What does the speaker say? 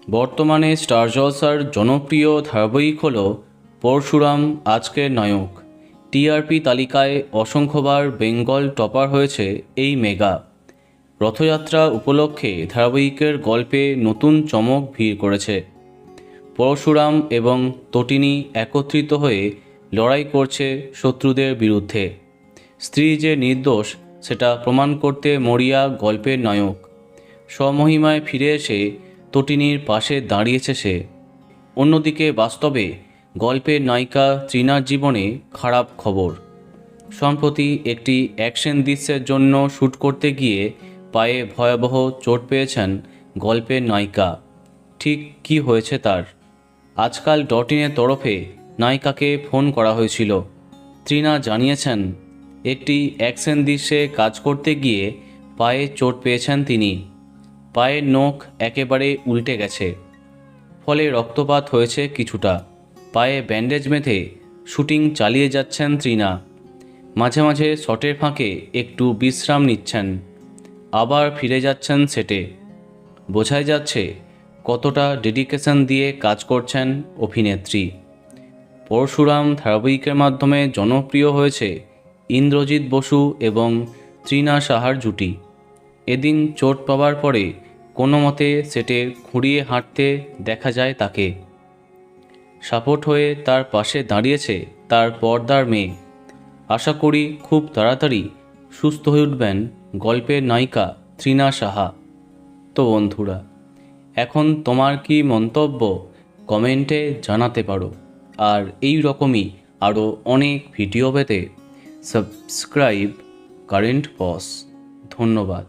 বর্তমানে স্টার জলসার জনপ্রিয় ধারাবাহিক হল পরশুরাম আজকের নায়ক। টিআরপি তালিকায় অসংখ্যবার বেঙ্গল টপার হয়েছে এই মেগা। রথযাত্রা উপলক্ষে ধারাবাহিকের গল্পে নতুন চমক ভিড় করেছে। পরশুরাম এবং তটিনী একত্রিত হয়ে লড়াই করছে শত্রুদের বিরুদ্ধে। স্ত্রী যে নির্দোষ সেটা প্রমাণ করতে মরিয়া গল্পের নায়ক। স্বমহিমায় ফিরে এসে তটিনীর পাশে দাঁড়িয়েছে সে। অন্যদিকে বাস্তবে গল্পের নায়িকা তৃণার জীবনে খারাপ খবর। সম্প্রতি একটি অ্যাকশন দৃশ্যের জন্য শ্যুট করতে গিয়ে পায়ে ভয়াবহ চোট পেয়েছেন গল্পের নায়িকা। ঠিক কী হয়েছে তার? আজকাল ডটিনের তরফে নায়িকাকে ফোন করা হয়েছিল। তৃণা জানিয়েছেন, একটি অ্যাকশন দৃশ্যে কাজ করতে গিয়ে পায়ে চোট পেয়েছেন তিনি। পায়ের নখ একেবারে উল্টে গেছে, ফলে রক্তপাত হয়েছে কিছুটা। পায়ে ব্যান্ডেজ বেঁধে শুটিং চালিয়ে যাচ্ছেন তৃণা। মাঝে মাঝে শটের ফাঁকে একটু বিশ্রাম নিচ্ছেন, আবার ফিরে যাচ্ছেন সেটে। বোঝাই যাচ্ছে কতটা ডেডিকেশন দিয়ে কাজ করছেন অভিনেত্রী। পরশুরাম ধারাবাহিকের মাধ্যমে জনপ্রিয় হয়েছে ইন্দ্রজিৎ বসু এবং তৃণা সাহার জুটি। এদিন চোট পাওয়ার পরে কোনো মতে সেটে খুঁড়িয়ে হাঁটতে দেখা যায় তাকে। সাপোর্ট হয়ে তার পাশে দাঁড়িয়েছে তার পর্দার মেয়ে। আশা করি খুব তাড়াতাড়ি সুস্থ হয়ে উঠবেন গল্পের নায়িকা তৃণা সাহা। তো বন্ধুরা, এখন তোমার কি মন্তব্য কমেন্টে জানাতে পারো। আর এই রকমই আরও অনেক ভিডিও পেতে সাবস্ক্রাইব কারেন্ট পস। ধন্যবাদ।